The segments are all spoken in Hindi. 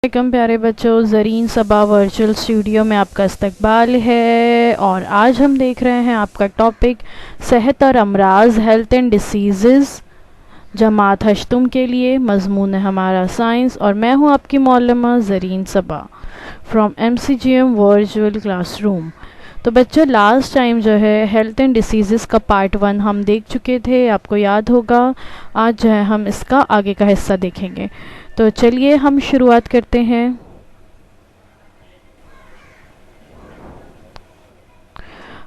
वेलकम प्यारे बच्चों, ज़रीन सबा वर्चुअल स्टूडियो में आपका इस्तकबाल है। और आज हम देख रहे हैं आपका टॉपिक सेहत और अमराज, हेल्थ एंड डिसीज़, जमात हश्तुम के लिए। मजमून है हमारा साइंस और मैं हूं आपकी मौलमा ज़रीन सबा फ्रॉम MCGM वर्चुअल क्लासरूम। तो बच्चों, लास्ट टाइम जो है हेल्थ एंड डिसीज़ का पार्ट 1 हम देख चुके थे, आपको याद होगा। आज जो है हम इसका आगे का हिस्सा देखेंगे। तो चलिए हम शुरुआत करते हैं।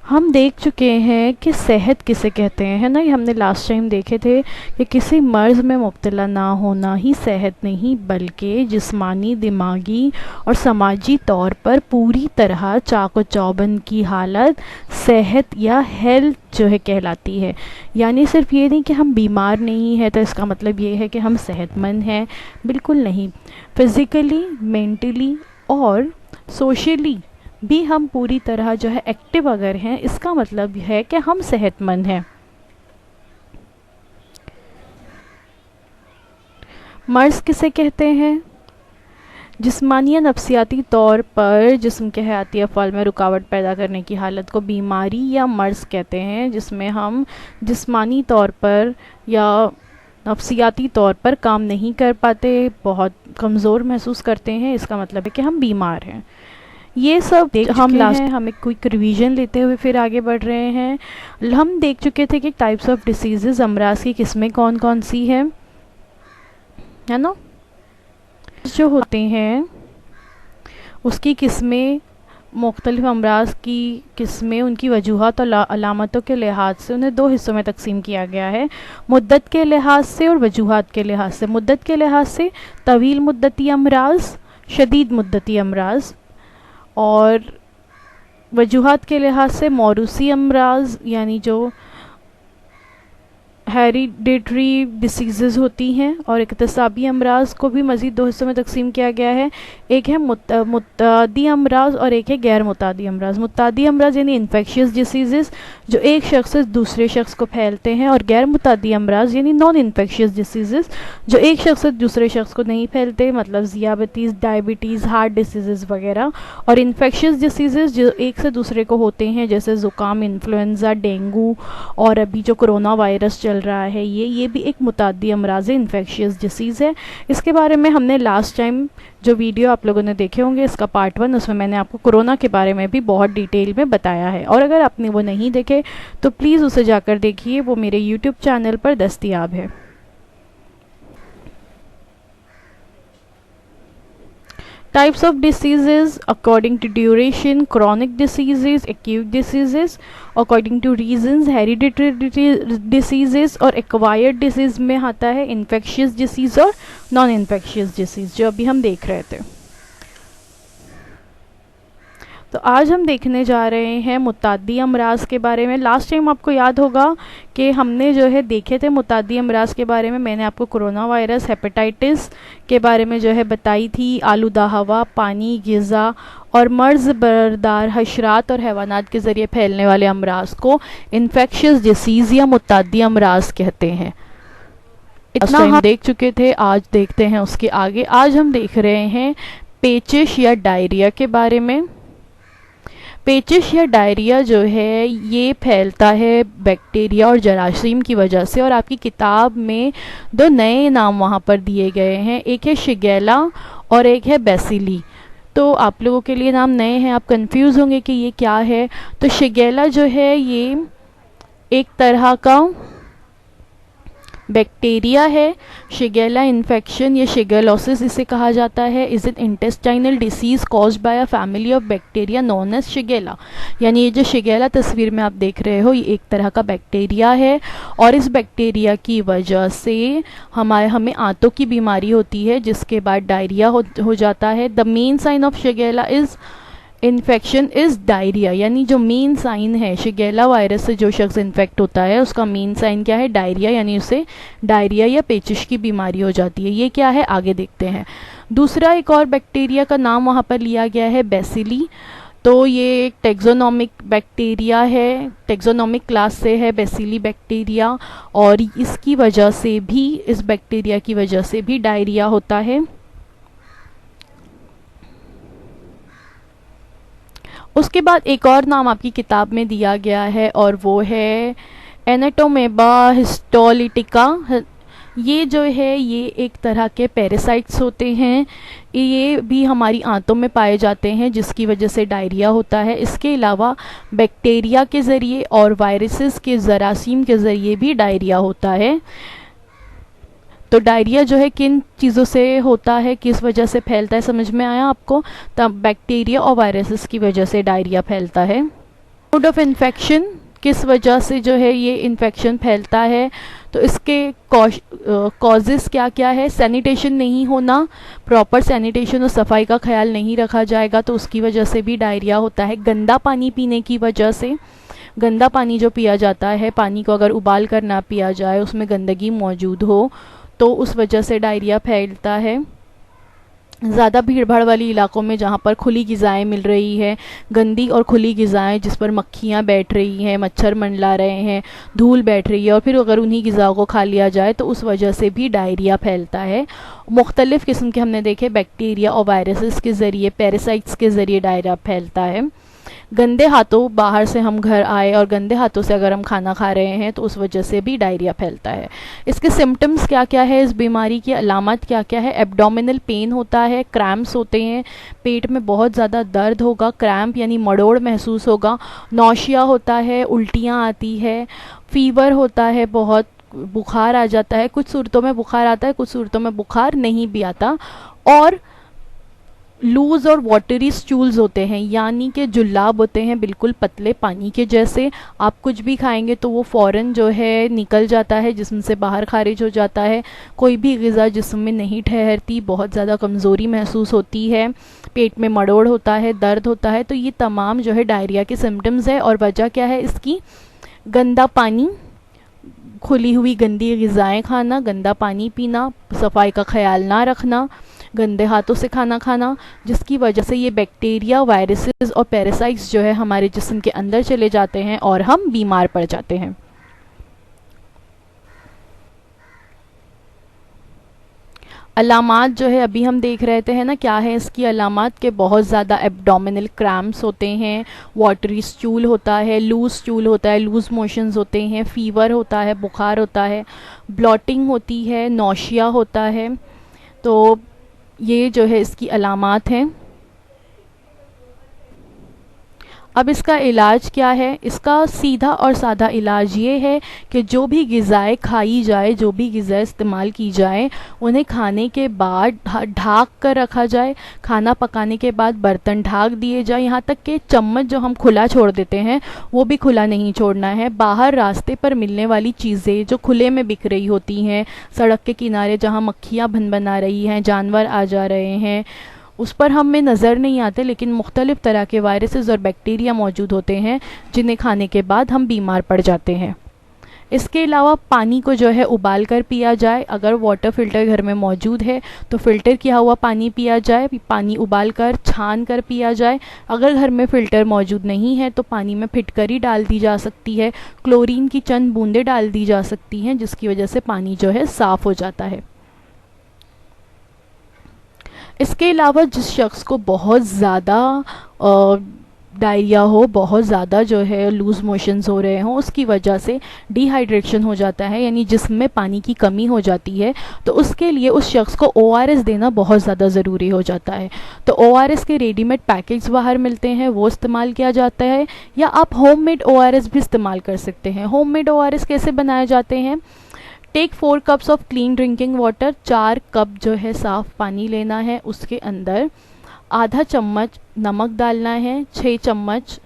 हम देख चुके हैं कि सेहत किसे कहते हैं, है ना। ये हमने लास्ट टाइम देखे थे कि किसी मर्ज़ में मुब्तला ना होना ही सेहत नहीं, बल्कि जिस्मानी, दिमागी और समाजी तौर पर पूरी तरह चाको चौबंद की हालत सेहत या हेल्थ जो है कहलाती है। यानी सिर्फ ये नहीं कि हम बीमार नहीं हैं तो इसका मतलब ये है कि हम सेहतमंद हैं, बिल्कुल नहीं। फिज़िकली, मेंटली और सोशली भी हम पूरी तरह जो है एक्टिव अगर हैं, इसका मतलब है कि हम सेहतमंद हैं। मर्ज़ किसे कहते हैं? जिस्मानी या नफ्सियाती तौर पर जिस्म के हयाती अफ़ाल में रुकावट पैदा करने की हालत को बीमारी या मर्ज़ कहते हैं, जिसमें हम जिस्मानी तौर पर या नफ्सियाती तौर पर काम नहीं कर पाते, बहुत कमज़ोर महसूस करते हैं। इसका मतलब है कि हम बीमार हैं। ये सब हम लास्ट हम एक क्विक रिवीजन लेते हुए फिर आगे बढ़ रहे हैं। हम देख चुके थे कि टाइप्स ऑफ डिसीज़, अमराज की किस्में कौन कौन सी हैं, है ना। जो होते हैं उसकी किस्में, मुख्तलिफ अमराज की किस्में, उनकी वजूहात और अलामतों के लिहाज से उन्हें दो हिस्सों में तकसीम किया गया है, मुद्दत के लिहाज से और वजूहात के लिहाज से। मुद्दत के लिहाज से तवील मुद्दती अमराज, शदीद मुद्दती अमराज, और वजूहात के लिहाज से मौरूसी अमराज यानी जो हेरिडिटरी डिसीज़ होती हैं, और इक्तसाबी अमराज को भी मज़ीद दो हिस्सों में तकसीम किया गया है। एक है मुतादी अमराज और एक है गैर मुतादी अमराज। मुतादी अमराज यानी इन्फेक्शियस डिसीज़ जो एक शख्स से दूसरे शख्स को फैलते हैं, और गैर मुतादी अमराज यानी नॉन इन्फेक्शियस डिसीज़ जो एक शख्स से दूसरे शख्स को नहीं फैलते, मतलब ज़ियाबतीज़, डायबिटीज़, हार्ट डिसीज़ वगैरह। और इन्फेक्शियस डिसीज़ जो एक से दूसरे को होते हैं, जैसे ज़ुकाम, इन्फ्लुएंज़ा, डेंगू और अभी जो कोरोना वायरस चल रहा है, ये भी एक मुतादी अमराज है, इन्फेक्शियस डिसीज़ है। इसके बारे में हमने लास्ट टाइम जो वीडियो आप लोगों ने देखे होंगे, इसका पार्ट 1, उसमें मैंने आपको कोरोना के बारे में भी बहुत डिटेल में बताया है। और अगर आपने वो नहीं देखे तो प्लीज़ उसे जाकर देखिए, वो मेरे यूट्यूब चैनल पर दस्तयाब है। Types of diseases according to duration: chronic diseases, acute diseases, according to reasons, hereditary diseases, और acquired disease में आता है infectious disease और non infectious disease, जो अभी हम देख रहे थे। तो आज हम देखने जा रहे हैं मुतादी अमराज के बारे में। लास्ट टाइम आपको याद होगा कि हमने जो है देखे थे मुतादी अमराज के बारे में। मैंने आपको कोरोना वायरस, हेपेटाइटिस के बारे में जो है बताई थी, आलूदा हवा, पानी, ग़िज़ा और मर्ज़ बरदार हशरात और हैवानात के ज़रिए फैलने वाले अमराज को इन्फेक्शियस डिसीज़ या मुतादी अमराज कहते हैं। इतना हम देख चुके थे, आज देखते हैं उसके आगे। आज हम देख रहे हैं पेचिश या डायरिया के बारे में। पेचिश या डायरिया जो है ये फैलता है बैक्टीरिया और जरासीम की वजह से, और आपकी किताब में दो नए नाम वहाँ पर दिए गए हैं, एक है शिगेला और एक है बेसिली। तो आप लोगों के लिए नाम नए हैं, आप कंफ्यूज होंगे कि ये क्या है। तो शिगेला जो है ये एक तरह का बैक्टीरिया है। शिगेला इन्फेक्शन या शिगेलोसिस इसे कहा जाता है, is an intestinal disease caused by a family of bacteria known as shigella. यानी ये जो शिगेला तस्वीर में आप देख रहे हो, ये एक तरह का बैक्टीरिया है, और इस बैक्टीरिया की वजह से हमें आंतों की बीमारी होती है, जिसके बाद डायरिया हो जाता है। The main sign of shigella is infection is diarrhoea, यानी जो मेन साइन है शिगेला वायरस से जो शख्स इन्फेक्ट होता है उसका मेन साइन क्या है? डायरिया, यानी उसे डायरिया या पेचिश की बीमारी हो जाती है। ये क्या है, आगे देखते हैं। दूसरा एक और बैक्टीरिया का नाम वहाँ पर लिया गया है, बेसिली। तो ये एक टेक्सोनोमिक बैक्टीरिया है, टेक्सोनोमिक क्लास से है बेसिली बैक्टीरिया, और इसकी वजह से भी, इस बैक्टीरिया की वजह से भी डायरिया होता है। उसके बाद एक और नाम आपकी किताब में दिया गया है और वो है एनाटोमेबा हिस्टोलिटिका। ये जो है ये एक तरह के पैरासाइट्स होते हैं, ये भी हमारी आंतों में पाए जाते हैं जिसकी वजह से डायरिया होता है। इसके अलावा बैक्टीरिया के ज़रिए और वायरसेस के जरासीम के ज़रिए भी डायरिया होता है। तो डायरिया जो है किन चीज़ों से होता है, किस वजह से फैलता है, समझ में आया आपको? तब बैक्टीरिया और वायरसेस की वजह से डायरिया फैलता है। मोड ऑफ इन्फेक्शन, किस वजह से जो है ये इन्फेक्शन फैलता है, तो इसके कॉजेज़ क्या क्या है? सैनिटेशन नहीं होना, प्रॉपर सैनिटेशन और सफाई का ख्याल नहीं रखा जाएगा तो उसकी वजह से भी डायरिया होता है। गंदा पानी पीने की वजह से, गंदा पानी जो पिया जाता है, पानी को अगर उबाल कर ना पिया जाए, उसमें गंदगी मौजूद हो तो उस वजह से डायरिया फैलता है। ज़्यादा भीड़ भाड़ वाली इलाकों में जहाँ पर खुली ग़िज़ाएँ मिल रही है, गंदी और खुली ग़िज़ाएँ जिस पर मक्खियाँ बैठ रही हैं, मच्छर मंडला रहे हैं, धूल बैठ रही है और फिर अगर उन्हीं ग़िज़ाओं को खा लिया जाए तो उस वजह से भी डायरिया फैलता है। मुख्तलिफ़ किस्म के हमने देखे बैक्टीरिया और वायरसेस के ज़रिए, पैरासाइट्स के ज़रिए डायरिया फैलता है। गंदे हाथों, बाहर से हम घर आए और गंदे हाथों से अगर हम खाना खा रहे हैं तो उस वजह से भी डायरिया फैलता है। इसके सिम्टम्स क्या क्या है, इस बीमारी की अलामत क्या क्या है? एब्डोमिनल पेन होता है, क्रैम्प्स होते हैं, पेट में बहुत ज़्यादा दर्द होगा, क्रैम्प यानी मड़ोड़ महसूस होगा, नौशिया होता है, उल्टियाँ आती है, फीवर होता है, बहुत बुखार आ जाता है, कुछ सूरतों में बुखार आता है, कुछ सूरतों में बुखार नहीं भी आता, और लूज़ और वाटरी स्टूल्स होते हैं, यानी कि जुल्लाब होते हैं बिल्कुल पतले पानी के जैसे। आप कुछ भी खाएंगे तो वो फ़ौरन जो है निकल जाता है, जिस्म से बाहर खारिज हो जाता है। कोई भी ग़िज़ा जिस्म में नहीं ठहरती, बहुत ज़्यादा कमज़ोरी महसूस होती है, पेट में मड़ोड़ होता है, दर्द होता है। तो ये तमाम जो है डायरिया के सिम्टम्स है। और वजह क्या है इसकी? गंदा पानी, खुली हुई गंदी ग़िज़ाएँ खाना, गंदा पानी पीना, सफाई का ख्याल ना रखना, गंदे हाथों से खाना खाना, जिसकी वजह से ये बैक्टीरिया, वायरसेस और पैरासाइट्स जो है हमारे जिस्म के अंदर चले जाते हैं और हम बीमार पड़ जाते हैं। अलामात जो है अभी हम देख रहे थे, है ना, क्या है इसकी अलामात? के बहुत ज़्यादा एब्डोमिनल क्रैम्प्स होते हैं, वाटरी स्टूल होता है, लूज़ स्टूल होता है, लूज़ मोशंस होते हैं, फीवर होता है, बुखार होता है, ब्लॉटिंग होती है, नौशिया होता है। तो ये जो है इसकी अलामात हैं। अब इसका इलाज क्या है? इसका सीधा और सादा इलाज ये है कि जो भी ग़िज़ाएँ खाई जाए, जो भी ग़िज़ा इस्तेमाल की जाए, उन्हें खाने के बाद ढाक कर रखा जाए। खाना पकाने के बाद बर्तन ढाक दिए जाए, यहाँ तक कि चम्मच जो हम खुला छोड़ देते हैं वो भी खुला नहीं छोड़ना है। बाहर रास्ते पर मिलने वाली चीज़ें जो खुले में बिक रही होती हैं, सड़क के किनारे जहाँ मक्खियाँ भनभना रही हैं, जानवर आ जा रहे हैं, उस पर हमें नज़र नहीं आते, लेकिन मुख्तलिफ़ तरह के वायरसेस और बैक्टीरिया मौजूद होते हैं जिन्हें खाने के बाद हम बीमार पड़ जाते हैं। इसके अलावा पानी को जो है उबाल कर पिया जाए। अगर वाटर फ़िल्टर घर में मौजूद है तो फ़िल्टर किया हुआ पानी पिया जाए, पानी उबाल कर छान कर पिया जाए। अगर घर में फ़िल्टर मौजूद नहीं है तो पानी में फिटकरी डाल दी जा सकती है, क्लोरीन की चंद बूंदें डाल दी जा सकती हैं, जिसकी वजह से पानी जो है साफ़ हो जाता है। इसके अलावा जिस शख्स को बहुत ज़्यादा डायरिया हो, बहुत ज़्यादा जो है लूज़ मोशंस हो रहे हों, उसकी वजह से डिहाइड्रेशन हो जाता है, यानी जिस्म में पानी की कमी हो जाती है, तो उसके लिए उस शख्स को ORS देना बहुत ज़्यादा ज़रूरी हो जाता है। तो ORS के रेडीमेड पैकेट्स बाहर मिलते हैं, वो इस्तेमाल किया जाता है, या आप होममेड ORS भी इस्तेमाल कर सकते हैं। होममेड ORS कैसे बनाए जाते हैं? Take 4 cups of clean drinking water, 4 cup जो है साफ़ पानी लेना है, उसके अंदर आधा चम्मच नमक डालना है, 6 चम्मच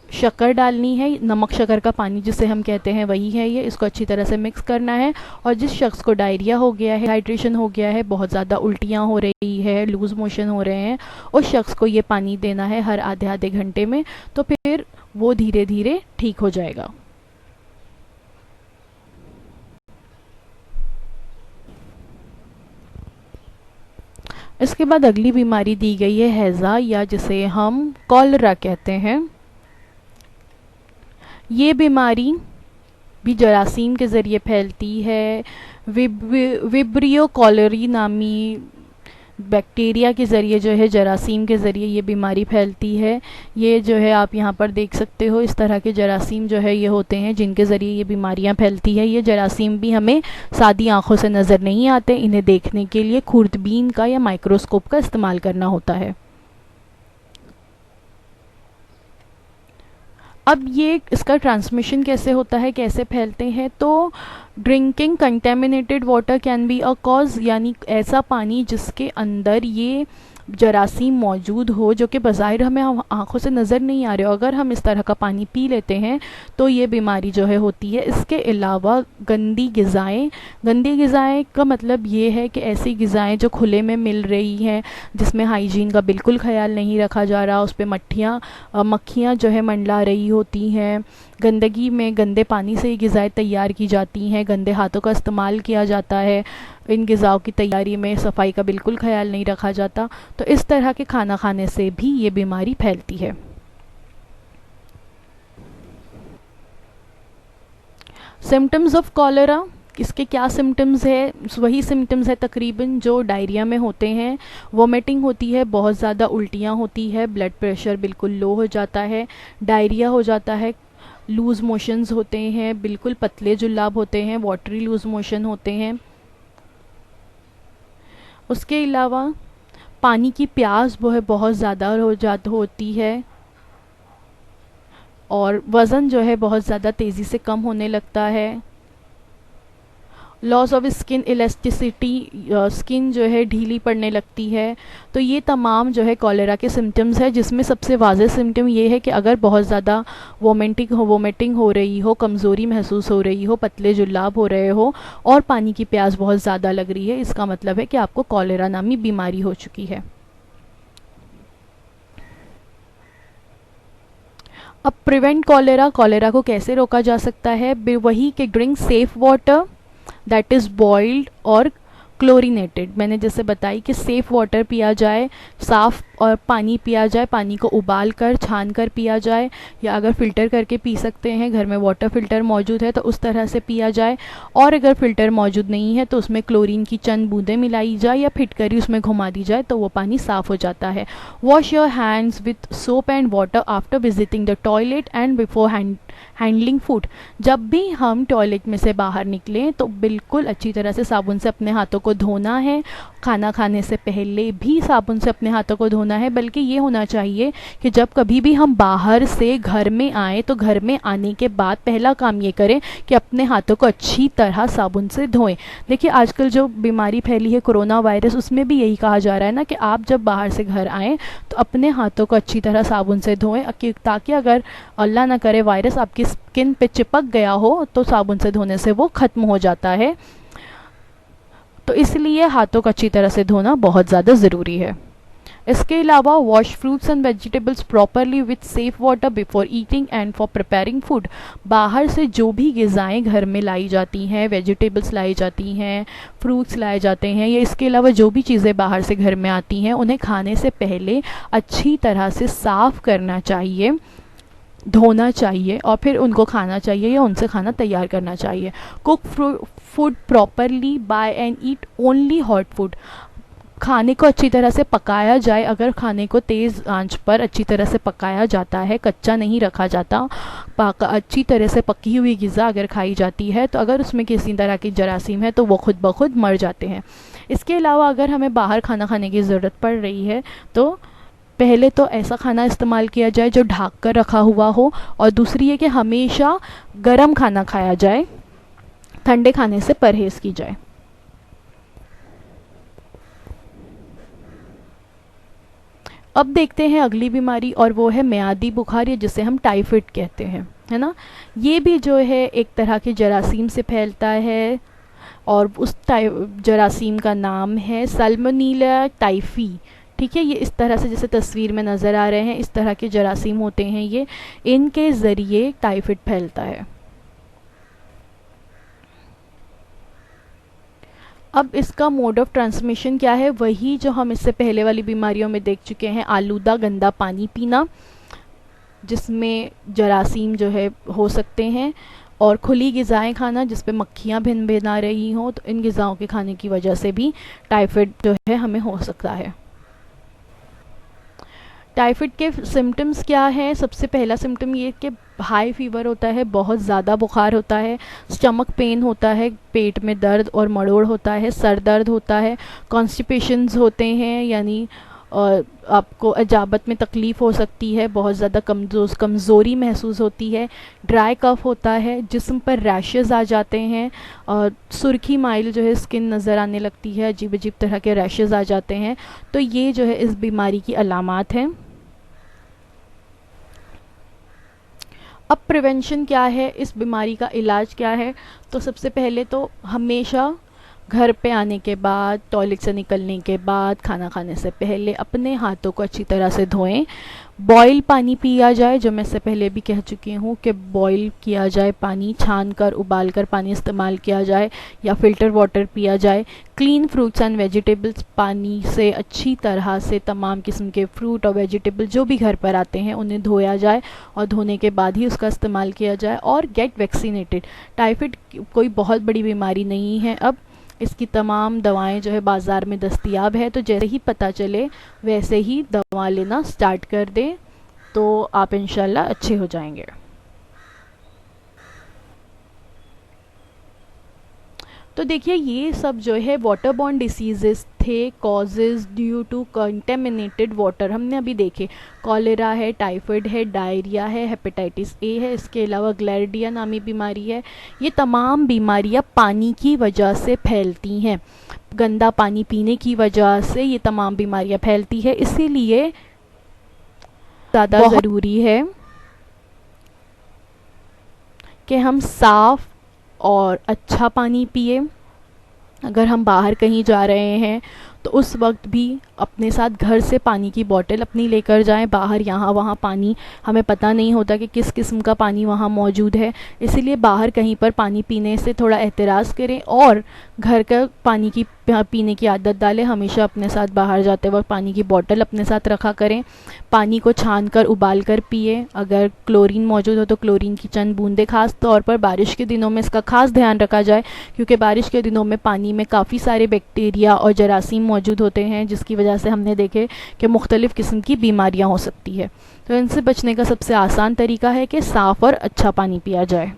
शक्कर डालनी है। नमक शक्कर का पानी जिसे हम कहते हैं वही है ये। इसको अच्छी तरह से मिक्स करना है। और जिस शख्स को डायरिया हो गया है, हाइड्रेशन हो गया है, बहुत ज़्यादा उल्टियाँ हो रही है, लूज़ मोशन हो रहे हैं, उस शख्स को ये पानी देना है हर आधे आधे घंटे में, तो फिर वो धीरे धीरे ठीक हो जाएगा। इसके बाद अगली बीमारी दी गई है हैज़ा, या जिसे हम कॉलरा कहते हैं। ये बीमारी भी जरासीम के ज़रिए फैलती है। विब्रियो कॉलरी नामी बैक्टीरिया के ज़रिए जो है, जरासीम के ज़रिए ये बीमारी फैलती है। ये जो है आप यहाँ पर देख सकते हो, इस तरह के जरासीम जो है ये होते हैं जिनके ज़रिए ये बीमारियाँ फैलती है। ये जरासीम भी हमें सादी आँखों से नज़र नहीं आते, इन्हें देखने के लिए खुर्दबीन का या माइक्रोस्कोप का इस्तेमाल करना होता है। अब ये इसका ट्रांसमिशन कैसे होता है, कैसे फैलते हैं, तो drinking contaminated water can be a cause, यानी ऐसा पानी जिसके अंदर ये जरासीम मौजूद हो जो कि बज़ाहिर हमें आँखों से नज़र नहीं आ रहे हो, अगर हम इस तरह का पानी पी लेते हैं तो ये बीमारी जो है होती है। इसके अलावा गंदी ग़िज़ाएँ का मतलब ये है कि ऐसी ग़िज़ाएँ जो खुले में मिल रही हैं, जिसमें हाइजीन का बिल्कुल ख्याल नहीं रखा जा रहा, उस पर मक्खियाँ जो है मंडला रही होती हैं, गंदगी में गंदे पानी से ये ग़िज़ाएँ तैयार की जाती हैं, गंदे हाथों का इस्तेमाल किया जाता है, इन ग़िज़ाओं की तैयारी में सफाई का बिल्कुल ख्याल नहीं रखा जाता, तो इस तरह के खाना खाने से भी ये बीमारी फैलती है। सिम्टम्स ऑफ कॉलेरा, इसके क्या सिम्टम्स है, वही सिम्टम्स है तकरीबन जो डायरिया में होते हैं। वोमिटिंग होती है, बहुत ज़्यादा उल्टियाँ होती है, ब्लड प्रेशर बिल्कुल लो हो जाता है, डायरिया हो जाता है, लूज़ मोशंस होते हैं, बिल्कुल पतले जुलाब होते हैं, वाटरी लूज़ मोशन होते हैं। उसके अलावा पानी की प्यास वो है बहुत ज़्यादा होती है, और वज़न जो है बहुत ज़्यादा तेज़ी से कम होने लगता है। Loss of skin elasticity, skin जो है ढीली पड़ने लगती है। तो ये तमाम जो है कॉलेरा के सिम्टम्स है, जिसमें सबसे वाज़ेह सिम्टम ये है कि अगर बहुत ज़्यादा वोमिटिंग हो रही हो, कमज़ोरी महसूस हो रही हो, पतले जुलाब हो रहे हो और पानी की प्यास बहुत ज़्यादा लग रही है, इसका मतलब है कि आपको कॉलेरा नामी बीमारी हो चुकी है। अब प्रिवेंट कॉलेरा को कैसे रोका जा सकता है, वही कि drink safe water that is boiled और क्लोरीनेटेड। मैंने जैसे बताई कि सेफ़ वाटर पिया जाए, साफ़ और पानी पिया जाए, पानी को उबाल कर छान कर पिया जाए, या अगर फ़िल्टर करके पी सकते हैं, घर में वाटर फ़िल्टर मौजूद है तो उस तरह से पिया जाए, और अगर फ़िल्टर मौजूद नहीं है तो उसमें क्लोरीन की चंद बूंदें मिलाई जाए या फिटकरी उसमें घुमा दी जाए तो वो पानी साफ़ हो जाता है। Wash your hands with soap and water after visiting the toilet and before handling food. जब भी हम टॉयलेट में से बाहर निकलें तो बिल्कुल अच्छी तरह से साबुन से अपने हाथों को धोना है। खाना खाने से पहले भी साबुन से अपने हाथों को धोना है, बल्कि ये होना चाहिए कि जब कभी भी हम बाहर से घर में आएँ तो घर में आने के बाद पहला काम ये करें कि अपने हाथों को अच्छी तरह साबुन से धोएं। देखिए आजकल जो बीमारी फैली है कोरोना वायरस, उसमें भी यही कहा जा रहा है ना कि आप जब बाहर से घर आएँ तो अपने हाथों को अच्छी तरह साबुन से धोएं, ताकि अगर अल्लाह ना करे वायरस आपकी स्किन पे चिपक गया हो तो साबुन से धोने से वो ख़त्म हो जाता है। तो इसलिए हाथों को अच्छी तरह से धोना बहुत ज़्यादा ज़रूरी है। इसके अलावा wash fruits and vegetables properly with safe water before eating and for preparing food. बाहर से जो भी ग़िज़ाएँ घर में लाई जाती हैं, वेजिटेबल्स लाई जाती हैं, फ्रूट्स लाए जाते हैं, या इसके अलावा जो भी चीज़ें बाहर से घर में आती हैं, उन्हें खाने से पहले अच्छी तरह से साफ़ करना चाहिए, धोना चाहिए और फिर उनको खाना चाहिए या उनसे खाना तैयार करना चाहिए। Cook food properly, buy and eat only hot food. खाने को अच्छी तरह से पकाया जाए, अगर खाने को तेज़ आंच पर अच्छी तरह से पकाया जाता है, कच्चा नहीं रखा जाता, अच्छी तरह से पकी हुई ग़िज़ा अगर खाई जाती है तो अगर उसमें किसी तरह की जरासीम है तो वो खुद ब खुद मर जाते हैं। इसके अलावा अगर हमें बाहर खाना खाने की ज़रूरत पड़ रही है तो पहले तो ऐसा खाना इस्तेमाल किया जाए जो ढक कर रखा हुआ हो, और दूसरी है कि हमेशा गर्म खाना खाया जाए, ठंडे खाने से परहेज़ की जाए। अब देखते हैं अगली बीमारी, और वो है मियादी बुखार, या जिसे हम टाइफाइड कहते हैं, है ना। ये भी जो है एक तरह के जरासीम से फैलता है, और उस जरासीम का नाम है सल्मोनेला टाइफी। ठीक है, ये इस तरह से जैसे तस्वीर में नज़र आ रहे हैं, इस तरह के जरासीम होते हैं ये, इनके ज़रिए टाइफाइड फैलता है। अब इसका मोड ऑफ ट्रांसमिशन क्या है, वही जो हम इससे पहले वाली बीमारियों में देख चुके हैं, आलूदा गंदा पानी पीना, जिसमें जरासीम जो है हो सकते हैं, और खुली ग़िज़ाएँ खाना जिस पे मक्खियाँ भिन भिन आ रही हों, तो इन ग़िज़ाओं के खाने की वजह से भी टाइफाइड जो है हमें हो सकता है। टाइफाइड के सिम्टम्स क्या हैं? सबसे पहला सिम्टम ये कि हाई फीवर होता है, बहुत ज़्यादा बुखार होता है, स्टमक पेन होता है, पेट में दर्द और मरोड़ होता है, सर दर्द होता है, कॉन्स्टिपेशंस होते हैं, यानी आपको अजाबत में तकलीफ़ हो सकती है, बहुत ज़्यादा कमज़ोरी महसूस होती है, ड्राई कफ होता है, जिस्म पर रैशेज़ आ जाते हैं, और सुर्खी माइल जो है स्किन नज़र आने लगती है, अजीब अजीब तरह के रैशेज़ आ जाते हैं। तो ये जो है इस बीमारी की अलामात हैं। अब प्रिवेंशन क्या है, इस बीमारी का इलाज क्या है? तो सबसे पहले तो हमेशा घर पे आने के बाद, टॉयलेट से निकलने के बाद, खाना खाने से पहले अपने हाथों को अच्छी तरह से धोएं। बॉयल पानी पिया जाए, जो मैं इससे पहले भी कह चुकी हूँ कि बॉयल किया जाए पानी, छान कर उबाल कर पानी इस्तेमाल किया जाए, या फ़िल्टर वाटर पिया जाए। क्लीन फ्रूट्स एंड वेजिटेबल्स, पानी से अच्छी तरह से तमाम किस्म के फ्रूट और वेजिटेबल जो भी घर पर आते हैं उन्हें धोया जाए, और धोने के बाद ही उसका इस्तेमाल किया जाए। और गेट वैक्सीनेटेड। टाइफाइड कोई बहुत बड़ी बीमारी नहीं है, अब इसकी तमाम दवाएं जो है बाज़ार में दस्तयाब है, तो जैसे ही पता चले वैसे ही दवा लेना स्टार्ट कर दें, तो आप इंशाल्लाह अच्छे हो जाएंगे। तो देखिए ये सब जो है वाटर बॉर्न डिसीज़ेस थे, causes due to contaminated water. हमने अभी देखे कॉलेरा है, टाइफाइड है, डायरिया है, हेपेटाइटिस ए है, इसके अलावा ग्लैरिडिया नामी बीमारी है। ये तमाम बीमारियां पानी की वजह से फैलती हैं, गंदा पानी पीने की वजह से ये तमाम बीमारियां फैलती है। इसीलिए ज़्यादा ज़रूरी है कि हम साफ़ और अच्छा पानी पिए। अगर हम बाहर कहीं जा रहे हैं तो उस वक्त भी अपने साथ घर से पानी की बोतल अपनी लेकर जाएं। बाहर यहाँ वहाँ पानी हमें पता नहीं होता कि किस किस्म का पानी वहाँ मौजूद है, इसीलिए बाहर कहीं पर पानी पीने से थोड़ा एहतिराज़ करें और घर का पानी की पीने की आदत डालें। हमेशा अपने साथ बाहर जाते वक्त पानी की बोतल अपने साथ रखा करें। पानी को छान कर उबाल कर पिए। अगर क्लोरीन मौजूद हो तो क्लोरीन की चंद बूंदें, ख़ास तौर पर बारिश के दिनों में इसका ख़ास ध्यान रखा जाए, क्योंकि बारिश के दिनों में पानी में काफ़ी सारे बैक्टीरिया और जरासीम मौजूद होते हैं, जिसकी वजह से हमने देखे कि मुख्तलिफ़ किस्म की बीमारियां हो सकती है। तो इनसे बचने का सबसे आसान तरीका है कि साफ़ और अच्छा पानी पिया जाए।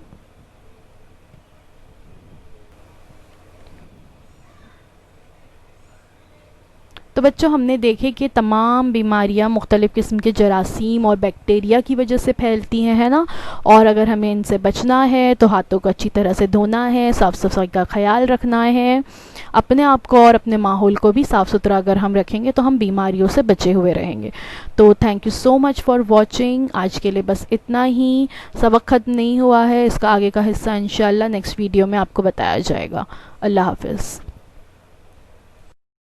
तो बच्चों हमने देखे कि तमाम बीमारियां मुख्तलिफ़ किस्म के जरासीम और बैक्टीरिया की वजह से फैलती हैं, है ना। और अगर हमें इनसे बचना है तो हाथों को अच्छी तरह से धोना है, साफ़ सफाई का ख्याल रखना है, अपने आप को और अपने माहौल को भी साफ़ सुथरा अगर हम रखेंगे तो हम बीमारियों से बचे हुए रहेंगे। तो thank you so much for watching. आज के लिए बस इतना ही। सबक ख़त्म नहीं हुआ है, इसका आगे का हिस्सा इंशाल्लाह नेक्स्ट वीडियो में आपको बताया जाएगा। अल्लाह हाफ़िज़।